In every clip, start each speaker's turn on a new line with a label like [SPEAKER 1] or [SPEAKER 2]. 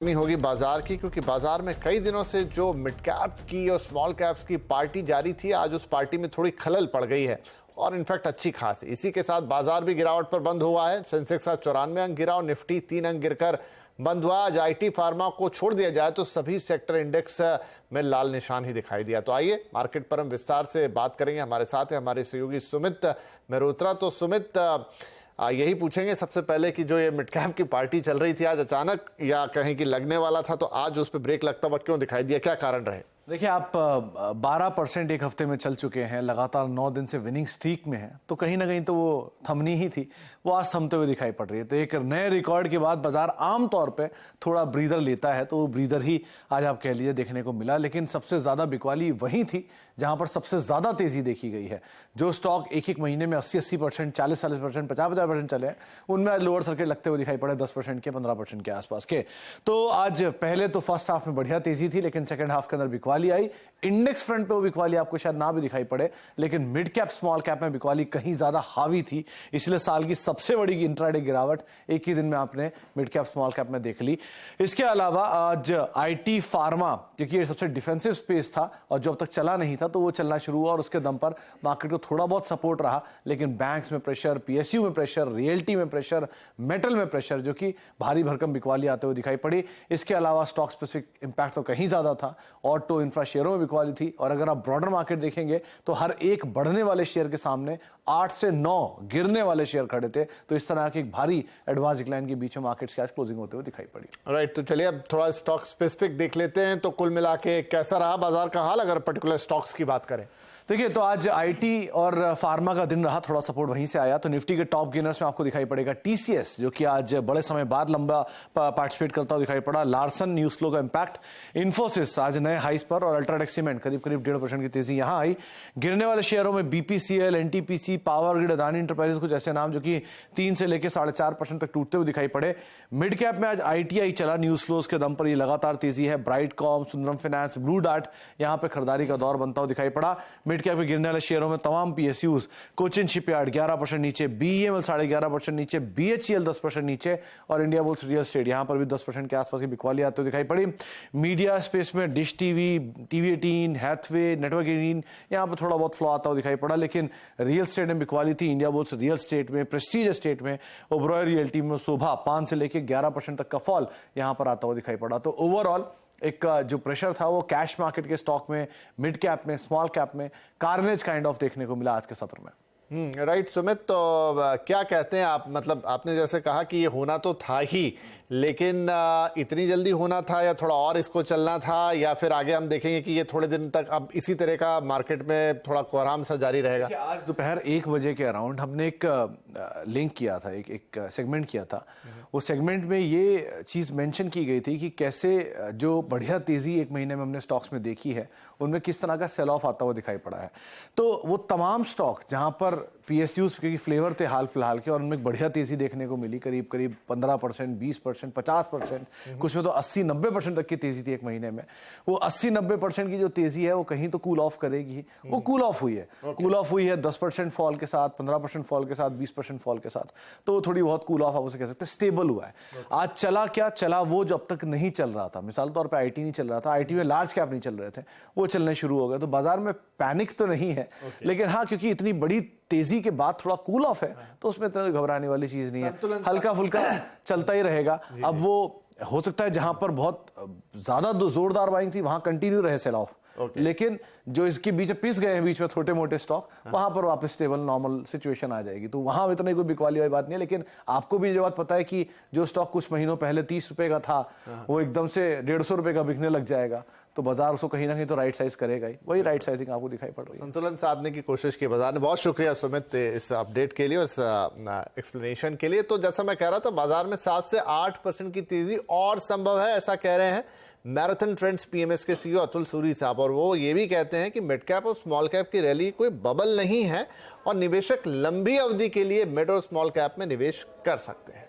[SPEAKER 1] नहीं होगी बाजार की, क्योंकि बाजार में कई दिनों से जो मिड कैप की और स्मॉल कैप्स की पार्टी जारी थी, आज उस पार्टी में थोड़ी खलल पड़ गई है और इनफैक्ट अच्छी खासी। इसी के साथ बाजार भी गिरावट पर बंद हुआ है। सेंसेक्स 94 अंक गिरा और निफ्टी 3 अंक गिरकर बंद हुआ। आज आईटी फार्मा को छोड़ दिया जाए तो सभी सेक्टर इंडेक्स में लाल निशान ही दिखाई दिया। तो आइए मार्केट पर हम विस्तार से बात करेंगे। हमारे साथ है हमारे सहयोगी सुमित मेहरोत्रा। तो सुमित, यही पूछेंगे सबसे पहले कि जो ये मिड कैप की पार्टी चल रही थी, आज अचानक या कहीं कि लगने वाला था, तो आज उस पर ब्रेक लगता हुआ क्यों दिखाई दिया, क्या कारण रहे?
[SPEAKER 2] देखिए, आप 12% एक हफ्ते में चल चुके हैं, लगातार 9 दिन से विनिंग स्ट्रीक में है, तो कहीं ना कहीं तो वो थमनी ही थी, वो आज थमते हुए दिखाई पड़ रही है। तो एक नए रिकॉर्ड के बाद बाजार आमतौर पे थोड़ा ब्रीदर लेता है, तो वो ब्रीदर ही आज आप कह लीजिए देखने को मिला। लेकिन सबसे ज्यादा बिकवाली वहीं थी जहां पर सबसे ज्यादा तेजी देखी गई है। जो स्टॉक एक महीने में 80%, 40%, 50% चले, उनमें आज लोअर सर्किट लगते हुए दिखाई पड़े 10% के, 15% के आसपास के। तो आज पहले तो फर्स्ट हाफ में बढ़िया तेजी थी, लेकिन सेकंड हाफ के अंदर बिकवाली आई। इंडेक्स फ्रंट पे वो बिकवाली आपको शायद ना भी दिखाई पड़े, लेकिन मिड कैप स्मॉल कैप में बिकवाली कहीं ज्यादा हावी थी। इसलिए साल की सबसे बड़ी इंट्राडे गिरावट एक ही दिन में आपने मिड कैप स्मॉल कैप में देख ली। इसके अलावा आज आईटी फार्मा, क्योंकि ये सबसे डिफेंसिव स्पेस था और जो अब तक चला नहीं था, तो वो चलना शुरू हुआ और उसके दम पर मार्केट को थोड़ा बहुत सपोर्ट रहा। लेकिन बैंक्स में प्रेशर, पीएसयू में प्रेशर, रियल्टी में प्रेशर, मेटल में प्रेशर, जो कि भारी भरकम बिकवाली आते हुए दिखाई पड़ी। इसके अलावा स्टॉक स्पेसिफिक इंपैक्ट तो कहीं ज्यादा था। ऑटो, इंफ्रा शेयरों में बिकवाली थी। और अगर आप ब्रॉडर मार्केट देखेंगे तो हर एक बढ़ने वाले शेयर के सामने 8 से 9 गिरने वाले शेयर खड़े थे। तो इस तरह की एक भारी एडवांस डिक्लाइन के बीच में मार्केट्स की आज क्लोजिंग होते हुए दिखाई पड़ी।
[SPEAKER 1] राइट, तो चलिए अब थोड़ा स्टॉक स्पेसिफिक देख लेते हैं। तो कुल मिला के कैसा रहा बाजार का हाल, अगर पर्टिकुलर स्टॉक्स की बात करें?
[SPEAKER 2] देखिए, तो आज आईटी और फार्मा का दिन रहा, थोड़ा सपोर्ट वहीं से आया। तो निफ्टी के टॉप गेनर्स में आपको दिखाई पड़ेगा टीसीएस, जो कि आज बड़े समय बाद लंबा पार्टिसिपेट करता हुआ दिखाई पड़ा। लार्सन, न्यूज फ्लो का इंपैक्ट। इन्फोसिस आज नए हाइस पर, और अल्ट्राटेक सीमेंट करीब 1.5% की तेजी यहां आई। गिरने वाले शेयरों में BPCL, NTPC, power grid, Adani enterprises, कुछ ऐसे नाम जो कि 3 से लेकर 4.5% तक टूटते हुए दिखाई पड़े। मिड कैप में आज आईटीआई चला, न्यूज फ्लोज के दम पर ये लगातार तेजी है। Brightcom, Sundaram finance, blue dart, यहां पर खरीदारी का दौर बनता हुआ दिखाई पड़ा। मिड कैप में गिरने वाले शेयरों में तमाम पीएसयूज, कोचिन शिपयार्ड 11% नीचे, बीईएमएल 11.5% नीचे, बीएचईएल 10% नीचे, और इंडिया बुल्स रियल एस्टेट यहां पर भी 10% के आसपास की बिकवाली आते हुए दिखाई पड़ी। मीडिया स्पेस में Dish TV, TV 18, Hathway, network 18, यहां पर थोड़ा बहुत फ्लो आता हुआ दिखाई पड़ा। लेकिन रियल एस्टेट में बिकवाली थी। इंडिया बुल्स रियल एस्टेट में, प्रेस्टीज एस्टेट में, ओबरॉय रियल्टी में सुबह 5 से लेकर 11% तक का फॉल यहां पर आता हुआ दिखाई पड़ा। तो ओवरऑल एक जो प्रेशर था वो कैश मार्केट के स्टॉक में, मिड कैप में, स्मॉल कैप में कार्नेज काइंड ऑफ देखने को मिला आज के सत्र में।
[SPEAKER 1] राइट सुमित, तो क्या कहते हैं आप? मतलब आपने जैसे कहा कि ये होना तो था ही, लेकिन इतनी जल्दी होना था या थोड़ा और इसको चलना था, या फिर आगे हम देखेंगे कि ये थोड़े दिन तक अब इसी तरह का मार्केट में थोड़ा कोहराम सा जारी रहेगा?
[SPEAKER 2] आज दोपहर 1 बजे के अराउंड हमने एक लिंक किया था, एक सेगमेंट किया था। उस सेगमेंट में ये चीज मेंशन की गई थी कि कैसे जो बढ़िया तेजी 1 महीने में हमने स्टॉक्स में देखी है, उनमें किस तरह का सेल ऑफ आता हुआ दिखाई पड़ा है। तो वो तमाम स्टॉक जहां पर पीएसयूज क्योंकि फ्लेवर थे हाल फिलहाल के, और उनमें बढ़िया तेजी देखने को मिली, करीब 15%, 20%, 50%, कुछ में तो 80-90% तक की तेजी थी 1 महीने में। वो 80-90% की जो तेजी है वो कहीं तो कूल ऑफ करेगी। वो कूल ऑफ हुई है, कूल ऑफ हुई है 10% फॉल के साथ, 15% फॉल के साथ, 20% फॉल के साथ। तो थोड़ी बहुत कूल ऑफ आप उसे कह सकते हैं, स्टेबल हुआ है। आज चला क्या चला, वो जो अब तक नहीं चल रहा था, मिसाल तौर पर आईटी नहीं चल रहा था, आईटी में लार्ज कैप नहीं चल रहे थे, वो चलने शुरू हो गए। तो बाजार में पैनिक तो नहीं है, लेकिन हाँ, क्योंकि इतनी बड़ी तेजी के बाद थोड़ा कूल ऑफ है, तो उसमें इतना घबराने वाली चीज नहीं है, हल्का फुल्का चलता ही रहेगा। अब वो हो सकता है जहां पर बहुत ज्यादा जोरदार बाइंग थी वहां कंटिन्यू रहे सेल ऑफ, लेकिन जो इसके बीच में पिस गए हैं बीच में छोटे मोटे स्टॉक, वहां पर वापस स्टेबल नॉर्मल सिचुएशन आ जाएगी। तो वहां इतनी कोई बिकवाली वाली बात नहीं है। लेकिन आपको भी ये बात पता है कि जो स्टॉक कुछ महीनों पहले 30 रुपए का था, वो एकदम से 150 रुपए का बिकने लग जाएगा, तो बाजार उसको कहीं ना कहीं तो राइट साइज करेगा ही। वही राइट साइजिंग आपको दिखाई पड़ रही है।
[SPEAKER 1] संतुलन साधने की कोशिश की बाजार ने। बहुत शुक्रिया सुमित इस अपडेट के लिए, इस एक्सप्लेनेशन के लिए। तो जैसा मैं कह रहा था, बाजार में 7 से 8% की तेजी और संभव है, ऐसा कह रहे हैं मैराथन ट्रेंड्स पीएमएस के सीईओ अतुल सूरी साहब। और वो ये भी कहते हैं कि मिड कैप और स्मॉल कैप की रैली कोई बबल नहीं है और निवेशक लंबी अवधि के लिए मिड और स्मॉल कैप में निवेश कर सकते हैं।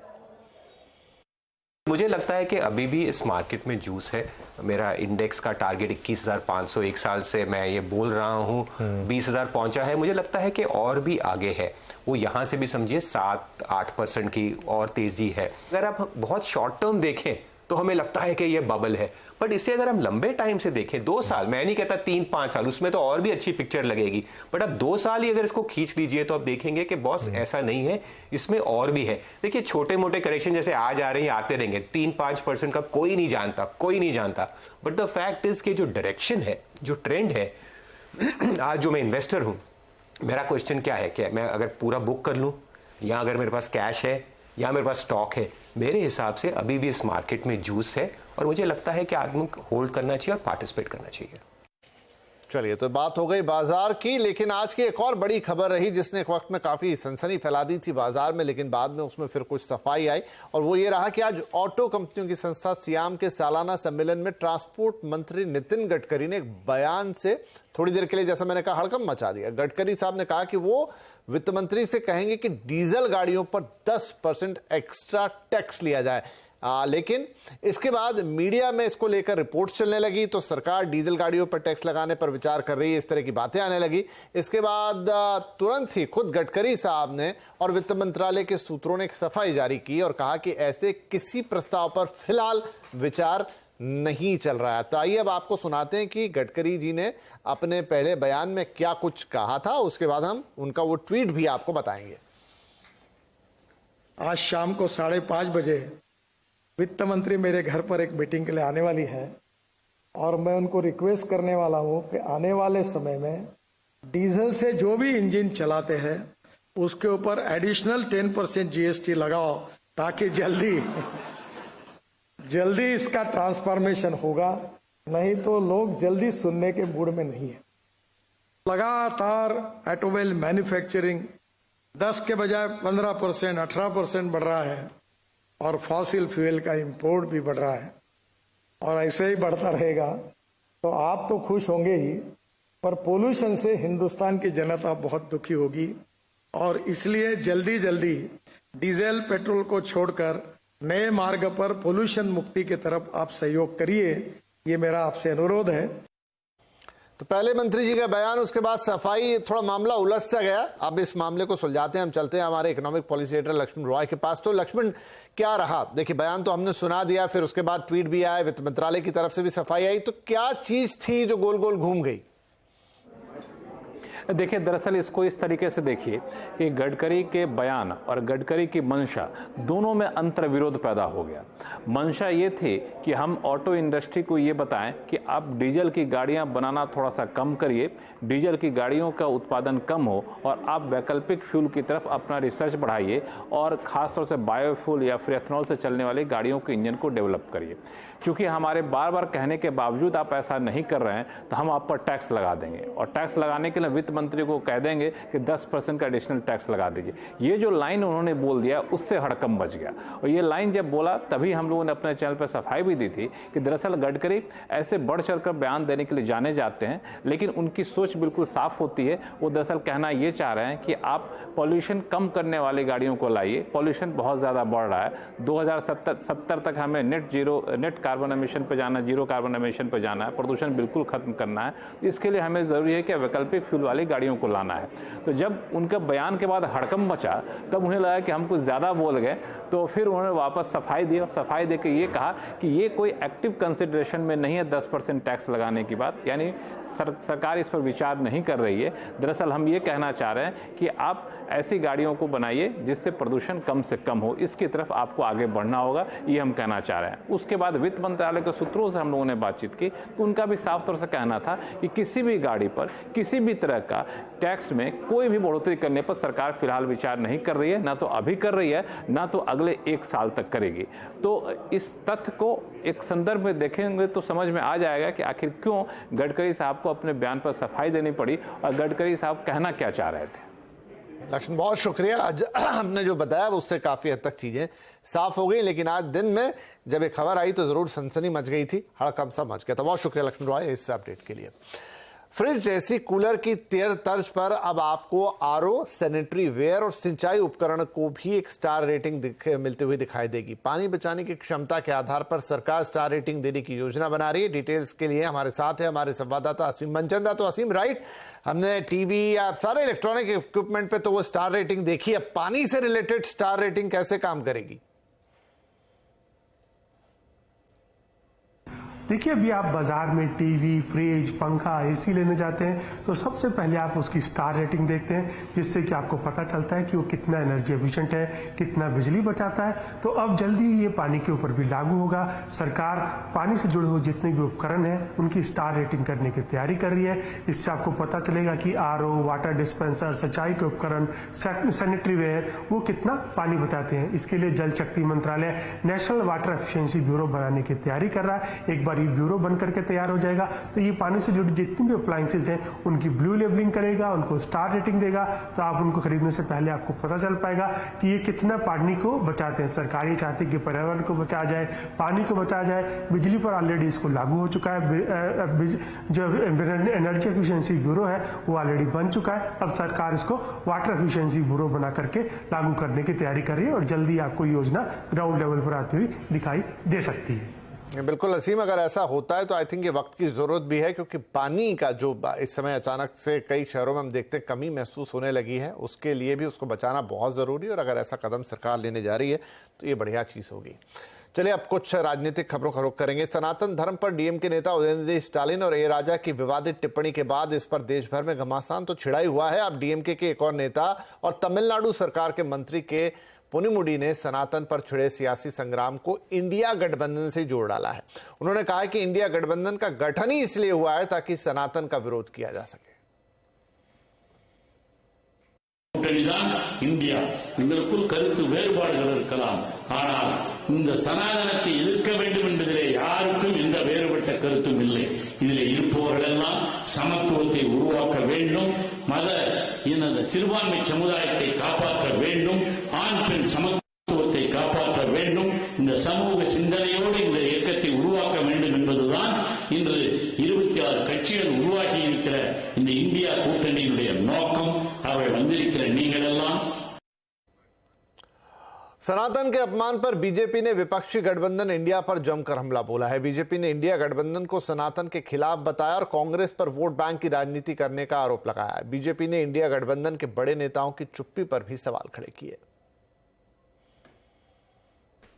[SPEAKER 3] मुझे लगता है कि अभी भी इस मार्केट में जूस है। मेरा इंडेक्स का टारगेट 21,500, 1 साल से मैं ये बोल रहा हूँ, 20,000 पहुंचा है। मुझे लगता है कि और भी आगे है। वो यहाँ से भी समझिए 7-8% की और तेजी है। अगर आप बहुत शॉर्ट टर्म देखें तो हमें लगता है कि ये बबल है। बट इसे अगर हम लंबे टाइम से देखें, 2 साल, मैं नहीं कहता 3-5 साल, उसमें तो और भी अच्छी पिक्चर लगेगी, बट अब 2 साल ही अगर इसको खींच लीजिए तो आप देखेंगे कि बॉस ऐसा नहीं है, इसमें और भी है। देखिए छोटे मोटे करेक्शन जैसे आज आ रहे हैं आते रहेंगे, 3-5% का कोई नहीं जानता, बट द फैक्ट इज कि जो डायरेक्शन है, जो ट्रेंड है, आज जो मैं इन्वेस्टर हूं, मेरा क्वेश्चन क्या है कि मैं अगर पूरा बुक कर लूं, या अगर मेरे पास कैश है, या मेरे पास स्टॉक है, मेरे हिसाब से अभी भी इस मार्केट में जूस है और मुझे लगता है कि आदमी को होल्ड करना चाहिए और पार्टिसिपेट करना चाहिए।
[SPEAKER 1] चलिए, तो बात हो गई बाजार की, लेकिन आज की एक और बड़ी खबर रही जिसने एक वक्त में काफी सनसनी फैला दी थी बाजार में, लेकिन बाद में उसमें फिर कुछ सफाई आई, और वो ये रहा कि आज ऑटो कंपनियों की संस्था सियाम के सालाना सम्मेलन में ट्रांसपोर्ट मंत्री नितिन गडकरी ने एक बयान से थोड़ी देर के लिए, जैसा मैंने कहा, हड़कंप मचा दिया। गडकरी साहब ने कहा कि वो वित्त मंत्री से कहेंगे कि डीजल गाड़ियों पर 10% एक्स्ट्रा टैक्स लिया जाए। लेकिन इसके बाद मीडिया में इसको लेकर रिपोर्ट्स चलने लगी, तो सरकार डीजल गाड़ियों पर टैक्स लगाने पर विचार कर रही है, इस तरह की बातें आने लगी। इसके बाद तुरंत ही खुद गडकरी साहब ने और वित्त मंत्रालय के सूत्रों ने एक सफाई जारी की और कहा कि ऐसे किसी प्रस्ताव पर फिलहाल विचार नहीं चल रहा है। तो आइए अब आपको सुनाते हैं कि गडकरी जी ने अपने पहले बयान में क्या कुछ कहा था, उसके बाद हम उनका वो ट्वीट भी आपको बताएंगे।
[SPEAKER 4] आज शाम को 5:30 बजे वित्त मंत्री मेरे घर पर एक मीटिंग के लिए आने वाली है, और मैं उनको रिक्वेस्ट करने वाला हूं कि आने वाले समय में डीजल से जो भी इंजन चलाते हैं उसके ऊपर एडिशनल 10% जीएसटी लगाओ, ताकि जल्दी इसका ट्रांसफॉर्मेशन होगा, नहीं तो लोग जल्दी सुनने के मूड में नहीं है। लगातार ऑटोमोबाइल मैन्युफैक्चरिंग 10 के बजाय 15%, 18% बढ़ रहा है, और फॉसिल फ्यूल का इंपोर्ट भी बढ़ रहा है, और ऐसे ही बढ़ता रहेगा तो आप तो खुश होंगे ही, पर पोल्यूशन से हिंदुस्तान की जनता बहुत दुखी होगी। और इसलिए जल्दी डीजल पेट्रोल को छोड़कर नए मार्ग पर पोल्यूशन मुक्ति की तरफ आप सहयोग करिए, ये मेरा आपसे अनुरोध है।
[SPEAKER 1] तो पहले मंत्री जी का बयान, उसके बाद सफाई, थोड़ा मामला उलझ सा गया। अब इस मामले को सुलझाते हैं, हम चलते हैं हमारे economic policy editor Lakshman Roy के पास। तो लक्ष्मण, क्या रहा? देखिए, बयान तो हमने सुना दिया, फिर उसके बाद ट्वीट भी आया, वित्त मंत्रालय की तरफ से भी सफाई आई, तो क्या चीज थी जो गोल गोल घूम गई?
[SPEAKER 5] देखिए, दरअसल इसको इस तरीके से देखिए कि गडकरी के बयान और गडकरी की मंशा दोनों में अंतर्विरोध पैदा हो गया। मंशा ये थी कि हम ऑटो इंडस्ट्री को ये बताएं कि आप डीजल की गाड़ियां बनाना थोड़ा सा कम करिए, डीजल की गाड़ियों का उत्पादन कम हो, और आप वैकल्पिक फ्यूल की तरफ अपना रिसर्च बढ़ाइए, और खासतौर से बायोफ्यूल या फिर एथनॉल से चलने वाली गाड़ियों के इंजन को डेवलप करिए। क्योंकि हमारे बार बार कहने के बावजूद आप ऐसा नहीं कर रहे हैं, तो हम आप पर टैक्स लगा देंगे, और टैक्स लगाने के लिए वित्त मंत्री को कह देंगे कि 10% का एडिशनल टैक्स लगा दीजिए। ये जो लाइन उन्होंने बोल दिया, उससे हड़कंप बच गया। और ये लाइन जब बोला, तभी हम लोगों ने अपने चैनल पर सफाई भी दी थी कि दरअसल गडकरी ऐसे बढ़ चढ़कर बयान देने के लिए जाने जाते हैं, लेकिन उनकी सोच बिल्कुल साफ होती है। वो दरअसल कहना ये चाह रहे हैं कि आप पॉल्यूशन कम करने वाली गाड़ियों को लाइए, पॉल्यूशन बहुत ज़्यादा बढ़ रहा है। 2070 तक हमें नेट कार्बन एमिशन पर जाना, जीरो कार्बन एमिशन पर जाना है, प्रदूषण बिल्कुल खत्म करना है। इसके लिए हमें ज़रूरी है कि वैकल्पिक फ्यूल वाली गाड़ियों को लाना है। तो जब उनके बयान के बाद हड़कंप मचा, तब उन्हें लगा कि हम कुछ ज़्यादा बोल गए, तो फिर उन्होंने वापस सफाई दी, और सफाई देकर ये कहा कि ये कोई एक्टिव कंसिडरेशन में नहीं है 10% टैक्स लगाने की बात, यानी सरकार इस पर विचार नहीं कर रही है। दरअसल हम ये कहना चाह रहे हैं कि आप ऐसी गाड़ियों को बनाइए जिससे प्रदूषण कम से कम हो, इसकी तरफ आपको आगे बढ़ना होगा, ये हम कहना चाह रहे हैं। उसके बाद वित्त मंत्रालय के सूत्रों से हम लोगों ने बातचीत की, तो उनका भी साफ तौर से कहना था कि किसी भी गाड़ी पर किसी भी तरह का टैक्स में कोई भी बढ़ोतरी करने पर सरकार फिलहाल विचार नहीं कर रही है, ना तो अभी कर रही है, ना तो अगले 1 साल तक करेगी। तो इस तथ्य को एक संदर्भ में देखेंगे तो समझ में आ जाएगा कि आखिर क्यों गडकरी साहब को अपने बयान पर सफाई देनी पड़ी, और गडकरी साहब कहना क्या चाह रहे थे।
[SPEAKER 1] लक्ष्मण, बहुत शुक्रिया। आज हमने जो बताया उससे काफी हद तक चीजें साफ हो गई, लेकिन आज दिन में जब एक खबर आई तो जरूर सनसनी मच गई थी, हड़कंप सा मच गया था। बहुत शुक्रिया लक्ष्मण रॉय इस अपडेट के लिए। फ्रिज एसी कूलर की तर्ज पर अब आपको आरओ, सैनिटरी वेयर और सिंचाई उपकरण को भी एक स्टार रेटिंग मिलती हुई दिखाई देगी। पानी बचाने की क्षमता के आधार पर सरकार स्टार रेटिंग देने की योजना बना रही है। डिटेल्स के लिए हमारे साथ है हमारे संवाददाता असीम मनचंदा। तो असीम, राइट, हमने टीवी या सारे इलेक्ट्रॉनिक इक्विपमेंट पे तो वो स्टार रेटिंग देखी है, पानी से रिलेटेड स्टार रेटिंग कैसे काम करेगी?
[SPEAKER 6] देखिए, अभी आप बाजार में टीवी, फ्रिज, पंखा, एसी लेने जाते हैं तो सबसे पहले आप उसकी स्टार रेटिंग देखते हैं, जिससे कि आपको पता चलता है कि वो कितना एनर्जी एफिशिएंट है, कितना बिजली बचाता है। तो अब जल्दी ही ये पानी के ऊपर भी लागू होगा। सरकार पानी से जुड़े हुए जितने भी उपकरण हैं उनकी स्टार रेटिंग करने की तैयारी कर रही है। इससे आपको पता चलेगा कि आरओ, वाटर डिस्पेंसर, सिंचाई के उपकरण, सैनिटरी वेयर वो कितना पानी बचाते हैं। इसके लिए जल शक्ति मंत्रालय नेशनल वाटर एफिशिएंसी ब्यूरो बनाने की तैयारी कर रहा है। एक बार ये ब्यूरो बन करके तैयार हो जाएगा तो ये पानी से जुड़ी जितनी भी अप्लायंसेज हैं उनकी ब्लू लेबलिंग करेगा, उनको स्टार रेटिंग देगा, तो आप उनको खरीदने से पहले आपको पता चल पाएगा कि ये कितना पानी को बचाते हैं। सरकार ये चाहती है कि पर्यावरण को बचाया जाए, पानी को बचाया जाए। बिजली पर ऑलरेडी इसको लागू हो चुका है। जो एनर्जी एफिशिएंसी ब्यूरो है वो ऑलरेडी बन चुका है। अब सरकार इसको वाटर एफिशिएंसी ब्यूरो बना करके लागू करने की तैयारी कर रही है और जल्दी आपको योजना ग्राउंड लेवल पर आती हुई दिखाई दे सकती है।
[SPEAKER 1] बिल्कुल असीम, अगर ऐसा होता है तो आई थिंक ये वक्त की जरूरत भी है, क्योंकि पानी का जो इस समय अचानक से कई शहरों में हम देखते हैं कमी महसूस होने लगी है, उसके लिए भी उसको बचाना बहुत जरूरी है। और अगर ऐसा कदम सरकार लेने जा रही है तो ये बढ़िया चीज होगी। चलिए अब कुछ राजनीतिक खबरों का रुख करेंगे। सनातन धर्म पर डीएमके नेता उदयनिधि स्टालिन और ए राजा की विवादित टिप्पणी के बाद इस पर देश भर में घमासान तो छिड़ा ही हुआ है। अब डीएमके के एक और नेता और तमिलनाडु सरकार के मंत्री के पोनिमुडी ने सनातन पर छिड़े सियासी संग्राम को इंडिया गठबंधन से जोड़ डाला है। उन्होंने कहा है कि इंडिया गठबंधन का गठन ही इसलिए हुआ है ताकि सनातन का विरोध किया जा सके।
[SPEAKER 7] கூட்டணிதான் இந்தியா. எங்களுக்குள் கருத்து வேறுபாடுகள் இருக்கலாம், ஆனால் இந்த சனாதனத்தை எதிர்க்க வேண்டும் என்பதிலே யாருக்கும் எந்த வேறுபட்ட கருத்தும் இல்லை. இதிலே இருப்பவர்கள் எல்லாம் சமத்துவத்தை உருவாக்க வேண்டும், மத இன சிறுபான்மை சமுதாயத்தை காப்பாற்ற வேண்டும், ஆண் பெண் சமத்துவத்தை காப்பாற்ற வேண்டும். இந்த சமூக சிந்தனையோடு இந்த இயக்கத்தை உருவாக்க வேண்டும் என்பதுதான் இன்று 26 கட்சிகள் உருவாகி இருக்கிற இந்த இந்தியா கூட்டணியினுடைய நோக்கம். அவை வந்திருக்கிற நீங்கள் எல்லாம்
[SPEAKER 1] सनातन के अपमान पर बीजेपी ने विपक्षी गठबंधन इंडिया पर जमकर हमला बोला है। बीजेपी ने इंडिया गठबंधन को सनातन के खिलाफ बताया और कांग्रेस पर वोट बैंक की राजनीति करने का आरोप लगाया है। बीजेपी ने इंडिया गठबंधन के बड़े नेताओं की चुप्पी पर भी सवाल खड़े किए।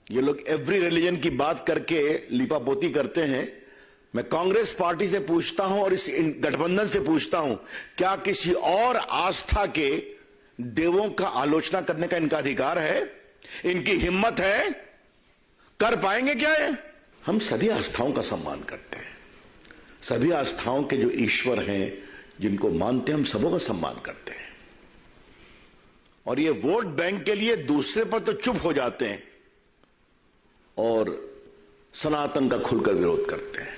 [SPEAKER 8] ये लोग एवरी रिलीजन की बात करके लिपापोती करते हैं। मैं कांग्रेस पार्टी से पूछता हूं और इस गठबंधन से पूछता हूं, क्या किसी और आस्था के देवों का आलोचना करने का इनका अधिकार है? इनकी हिम्मत है? कर पाएंगे क्या ये? हम सभी आस्थाओं का सम्मान करते हैं। सभी आस्थाओं के जो ईश्वर हैं, जिनको मानते हैं, हम सबों का सम्मान करते हैं। और ये वोट बैंक के लिए दूसरे पर तो चुप हो जाते हैं और सनातन का खुलकर विरोध करते हैं।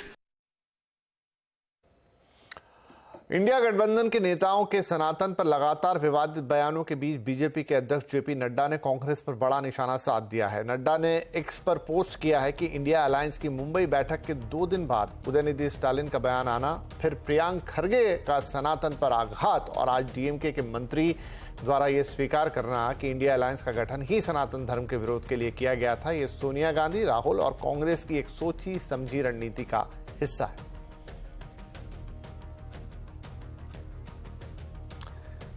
[SPEAKER 1] इंडिया गठबंधन के नेताओं के सनातन पर लगातार विवादित बयानों के बीच बीजेपी के अध्यक्ष जेपी नड्डा ने कांग्रेस पर बड़ा निशाना साध दिया है। नड्डा ने एक्स पर पोस्ट किया है कि इंडिया अलायंस की मुंबई बैठक के 2 दिन बाद उदयनिधि स्टालिन का बयान आना, फिर प्रियांक खरगे का सनातन पर आघात और आज डीएमके के मंत्री द्वारा यह स्वीकार करना कि इंडिया अलायंस का गठन ही सनातन धर्म के विरोध के लिए किया गया था, यह सोनिया गांधी, राहुल और कांग्रेस की एक सोची समझी रणनीति का हिस्सा है।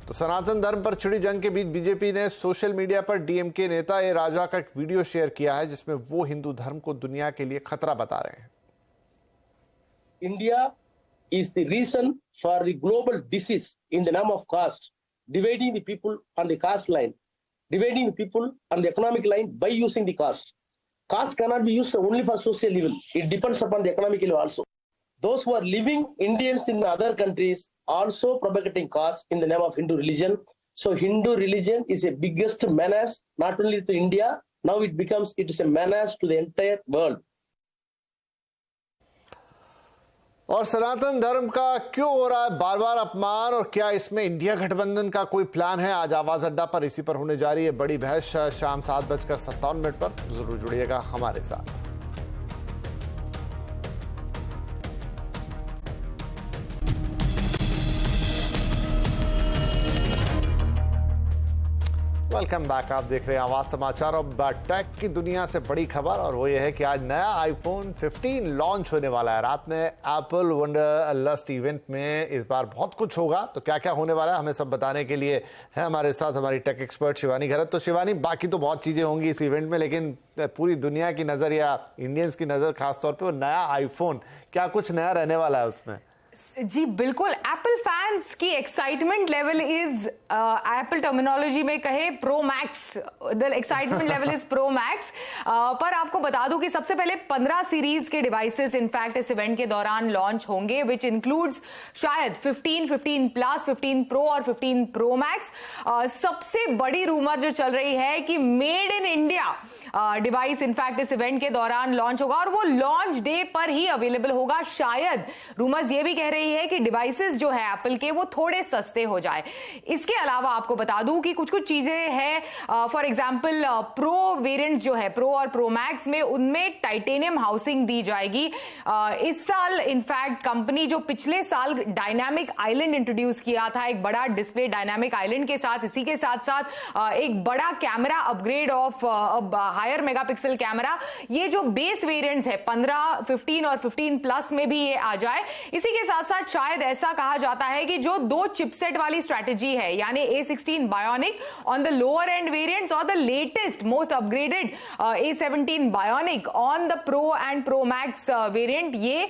[SPEAKER 1] तो सनातन धर्म पर छिड़ी जंग के बीच बीजेपी ने सोशल मीडिया पर डीएमके नेता ए राजा का एक वीडियो शेयर किया है जिसमें वो हिंदू धर्म को दुनिया के लिए खतरा बता रहे हैं।
[SPEAKER 9] India is the reason for the global disease in the name of caste, dividing the people on the caste line, dividing the people on the economic line by using the caste. Caste cannot be used only for social evil. It depends upon the economic evil also. Those who are living Indians in other countries also propagating caste in the name of Hindu religion. So Hindu religion is a biggest menace not only to India, now it is a menace to the entire world.
[SPEAKER 1] और सनातन धर्म का क्यों हो रहा है बार बार अपमान और क्या इसमें इंडिया गठबंधन का कोई प्लान है? आज आवाज अड्डा पर इसी पर होने जा रही है बड़ी बहस। शाम 7:57 पर जरूर जुड़िएगा हमारे साथ। Welcome back. आप देख रहे हैं आवाज समाचार। अब टेक की दुनिया से बड़ी खबर और वो ये है कि आज नया आईफोन 15 लॉन्च होने वाला है। रात में एप्पल वंडरलस्ट इवेंट में इस बार बहुत कुछ होगा। तो क्या क्या होने वाला है हमें सब बताने के लिए है हमारे साथ हमारी टेक एक्सपर्ट शिवानी घरत। तो शिवानी, बाकी तो बहुत चीजें होंगी इस इवेंट में, लेकिन पूरी दुनिया की नजर या इंडियंस की नजर खासतौर पर नया आईफोन, क्या कुछ नया रहने वाला है उसमें?
[SPEAKER 10] जी बिल्कुल, एप्पल फैंस की excitement level is Apple terminology में कहे pro max, the excitement level is pro max. पर आपको बता दूं कि सबसे पहले 15 सीरीज के डिवाइसेस इनफैक्ट इस इवेंट के दौरान लॉन्च होंगे, विच इंक्लूड्स शायद 15, 15 प्लस, 15 प्रो और 15 प्रो मैक्स। सबसे बड़ी रूमर जो चल रही है कि made in India device in fact इस इवेंट के दौरान लॉन्च होगा और वो लॉन्च डे पर ही अवेलेबल होगा। शायद रूमर्स ये भी कह रही है कि डिवाइसेस जो है एप्पल के वो थोड़े सस्ते हो जाए। इसके अलावा आपको बता दूं कि कुछ कुछ चीजें हैं, फॉर एग्जांपल प्रो वेरिएंट्स जो है प्रो और प्रो मैक्स में, उनमें टाइटेनियम हाउसिंग दी जाएगी। इस साल इनफैक्ट कंपनी जो पिछले साल डायनामिक आइलैंड इंट्रोड्यूस किया था, एक बड़ा डिस्प्ले डायनामिक आइलैंड के साथ, इसी के साथ साथ एक बड़ा camera upgrade of higher megapixel camera, ये जो बेस वेरिएंट्स है 15, 15 और 15 प्लस में भी ये आ जाए। इसी के साथ साथ शायद ऐसा कहा जाता है कि जो 2 चिपसेट वाली स्ट्रैटेजी है, यानी A16 bionic on the lower end variants और the latest most upgraded A17 bionic on the pro and pro max variant, ये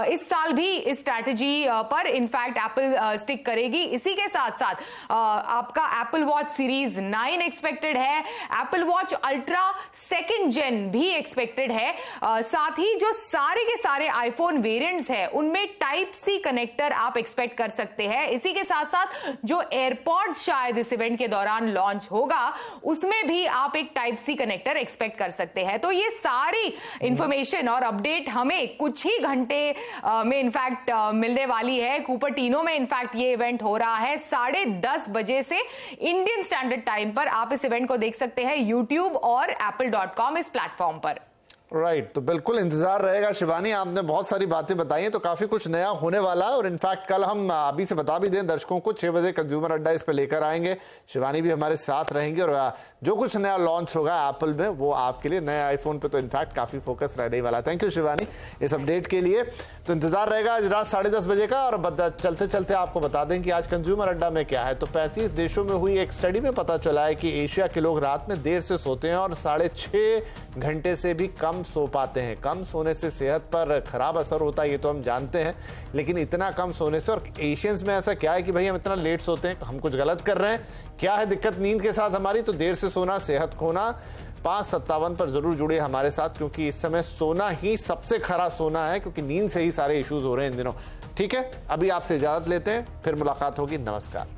[SPEAKER 10] इस साल भी इस स्ट्रैटेजी पर इनफैक्ट एप्पल स्टिक करेगी। इसी के साथ साथ आपका एप्पल वॉच सीरीज 9 एक्सपेक्टेड है, एप्पल वॉच अल्ट्रा 2nd जेन भी एक्सपेक्टेड है। साथ ही जो सारे के सारे आईफोन वेरिएंट्स है उनमें टाइप सी कनेक्टर आप एक्सपेक्ट कर सकते हैं। इसी के साथ साथ जो एयरपॉड्स शायद इस इवेंट के दौरान लॉन्च होगा उसमें भी आप एक टाइप सी कनेक्टर एक्सपेक्ट कर सकते हैं। तो ये सारी इंफॉर्मेशन और अपडेट हमें कुछ ही घंटे में इनफैक्ट मिलने वाली है। कुपर्टिनो में इनफैक्ट ये इवेंट हो रहा है 10:30 बजे से इंडियन स्टैंडर्ड टाइम पर। आप इस इवेंट को देख सकते हैं यूट्यूब और apple.com इस प्लेटफॉर्म पर।
[SPEAKER 1] राइट, तो बिल्कुल इंतजार रहेगा। शिवानी, आपने बहुत सारी बातें बताई हैं, तो काफी कुछ नया होने वाला है। और इनफैक्ट कल हम अभी से बता भी दें दर्शकों को, 6 बजे कंज्यूमर अड्डा इस पे लेकर आएंगे। शिवानी भी हमारे साथ रहेंगी और जो कुछ नया लॉन्च होगा एप्पल में वो आपके लिए नए आईफोन पे तो इनफैक्ट काफी फोकस रहने वाला। थैंक यू शिवानी इस अपडेट के लिए। तो इंतजार रहेगा आज रात 10:30 बजे का। और चलते चलते आपको बता दें कि आज कंज्यूमर अड्डा में क्या है। तो 35 देशों में हुई एक स्टडी में पता चला है कि एशिया के लोग रात में देर से सोते हैं और 6.5 घंटे से भी कम सो पाते हैं। कम सोने से सेहत पर खराब असर होता है, ये तो हम जानते हैं, लेकिन इतना कम सोने से, और एशियंस में ऐसा क्या है कि भाई हम इतना लेट सोते हैं, हम कुछ गलत कर रहे हैं? क्या है दिक्कत नींद के साथ हमारी? तो देर से सोना, सेहत खोना, 5:57 पर जरूर जुड़े हमारे साथ, क्योंकि इस समय सोना ही सबसे खरा सोना है, क्योंकि नींद से ही सारे इश्यूज हो रहे हैं इन दिनों। ठीक है, अभी आपसे इजाजत लेते हैं, फिर मुलाकात होगी। नमस्कार।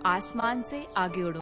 [SPEAKER 11] आसमान से आगे उड़ो।